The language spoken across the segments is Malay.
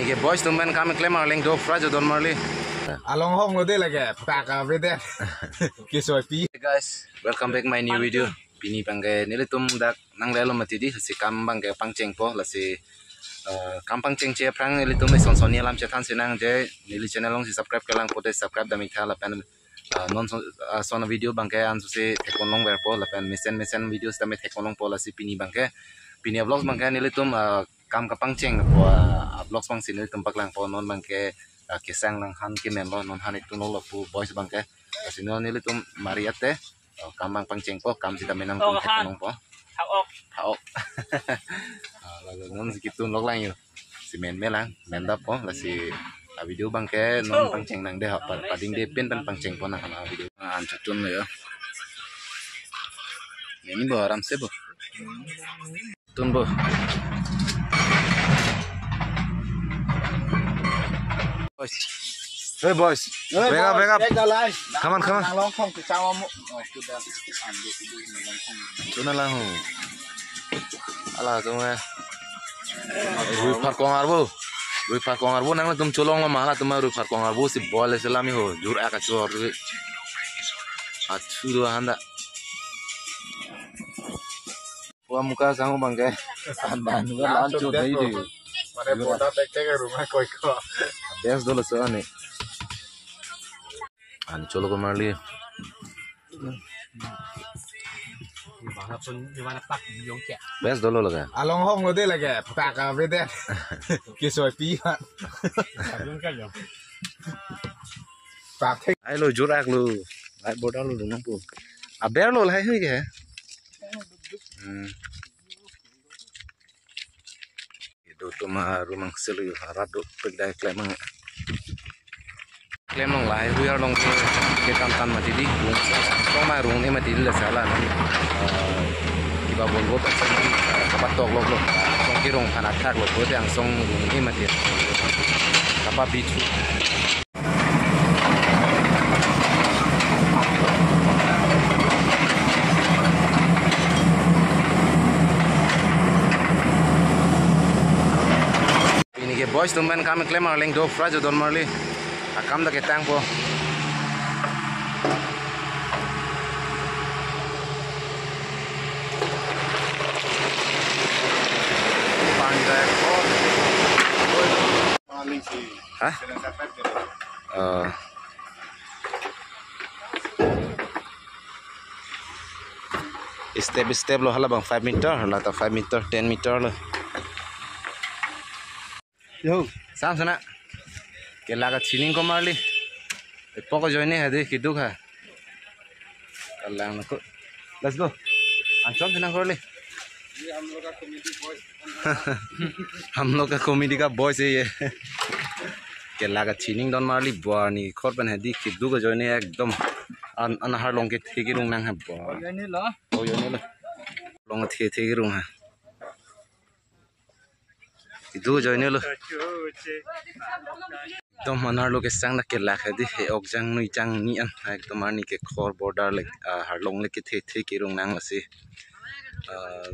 Ini boys tumben kami klaim marling do frajo don marli. Along home ngode lagi, pack everything. Kisah pi. Guys, welcome back my new video. Pini pangge nili tum dak nang lelo matidi si kambang ke pangceng po la si kampang ceng cie prang nili tum son sonia lam cetan sinang je nili channel long si subscribe kelang pote subscribe dami thala pen non son video bangke an su si tekonong ber po la pen mesen video sta me tekonong po la si pini bangke pini vlogs bangke nili tum kam kapang ceng po vlogs bang sinili tum paklang po non bangke kesang nang han ki member non han itu nolo pu boys bangke sino nili tum mariate kambang pangceng po kam sita menang tum tekonong po haok lalu non segitu log lang yo si men melang mendap po la si video bangke non pangceng nang deh pading de pen pangceng po nang video an chatun yo ini bo aram se bo tun bo boys. Hey boys, wake up. Come on. Tuna lah hu. Alah tunggu. Rui par kong arbo nang tum colong lo malah tum rui par kong arbo si boleh selami ho. Jur akat cor. Atu dua handa. Wah muka sangu bangke. Andan juga lanjut deh itu. Mana bodoh tek rumah koi. Bias dulu soalnya. Ani cholo ko marli. Bias dulu laga. Along home ngode lagi, pack everything. Kisah pi. Pack. Ai lo jurak lo. Ai bodoh lo nang pu. Aber lo lai hui ke. Itu tu mah rumang selu harat do pegdai klemang. Klaim long lai hui ar long ke tan mati di so ma rung ni mati la sala na iba bolgo ta kapat tok lok lo song ki rong khana thak lo ko yang song rung ni mati kapa bichu ini ke boys tumben kami klaim marling do frajo don marli akam da ketang po pandai po hah step lo hala bang 5 meter hala ta 5 meter 10 meter lo yo sam sana केला का छीनिंग को मार ली पको जोइने है दे किदु खा कल्लांग को लेट्स गो अंचम छना कर ले ये हम लोग का कॉमेडी बॉयज हम लोग का कॉमेडी का बॉयज है ये केला का छीनिंग डन मार ली बानी खोरपन है दी किदु को जोइने एकदम अनहार लोंग के थेगी रुंग नंग है बा जोइने लो ओ जोइने लो लोंग थेगी रुंग है किदु जोइने लो एकदम मनार लोग संग ना के लाख दे ओकजंग नुई जंग नि अन एकदम आनी के खोर बॉर्डर ले हारलोंग ले के थे के रुंग नांग लसे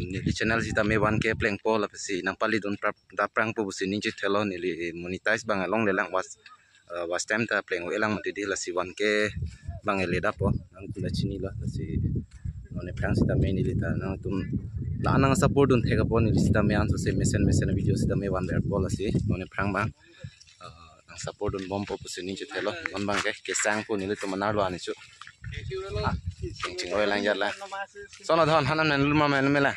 नि चैनल सिता मे वन के प्लेंग पोल अपसी नंपाली दोन दा प्रांग पु बुसि निजे थेलो निली मोनेटाइज बांग लोंग ले लांग वास टाइम ता प्लेंग एलांग मते दि लसी वन के बांग ले दा पो नंग कुला चिनी ल लसी नोने प्रांग सिता मे निली ता नंग तुम लानंग सपोर्ट दोन थेगा पो निली सिता मे आंसो से मेसन वीडियो सिता मे वन बेर पो लसी नोने प्रांग बांग support un bom popus ni che thelo non bang ke sang pu ni le to manar lo ani chu ching oi lang ja la so na thon hanan nan luma men mela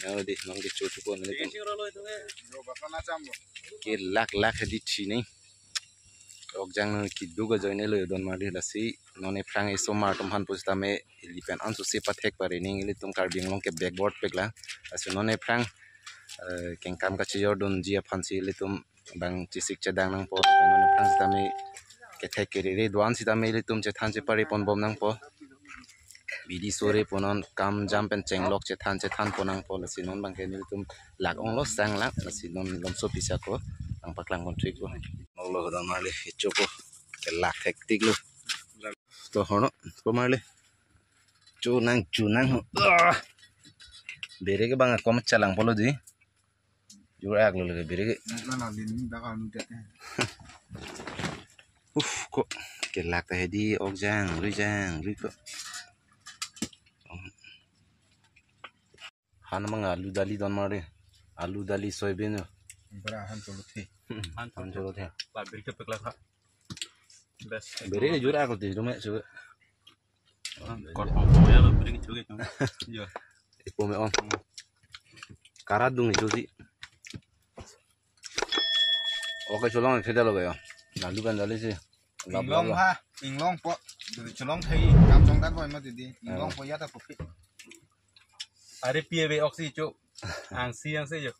yo di nong di chu chu ko ni ke lak di chi nei ok jang ki du go join le don ma di la si non e prang e so mar tom han pus ta me lipen an su se pathek pare ning le tum kar bing long ke backboard pekla asu non e prang keng kam ka chi don ji phansi le tum bang cisik cadang nang po non prang sitame ke thek ke re duan sitame le tum che than che pare pon bom nang po bidi sore ponon kam jam pen cheng lok che than po nang po lasi non bang ke ni tum lak ong lo sang lak lasi non lom so pisa ko ang paklang kon thik ko lo da marle chopo ke lak thek tik lo to hono ko marle chu nang bere ke bang kom chalang polo di jurak lu lagi beri. Nó là đến đã vào nuôi tết. Kok kelak teh di jang, ri kok. Han mang alu dali don mare. Alu dali soybean. Berahan solo teh. Han jolo teh. Lah beri kepek lah Pak. Best. Beri jurak aku teh rumah coba. Kot pom ya lo beri juga itu. Iya. Ipo me on. Karat dung itu sih. Oke, colong kita lo ya. Nah, lu kan dali sih. Ing long ha, ing long po. Dari colong thei, kam trong dat boy ma tidi. Ing long po ya ta kopi. Are pie be oksi cuk. Ang siang sih yo.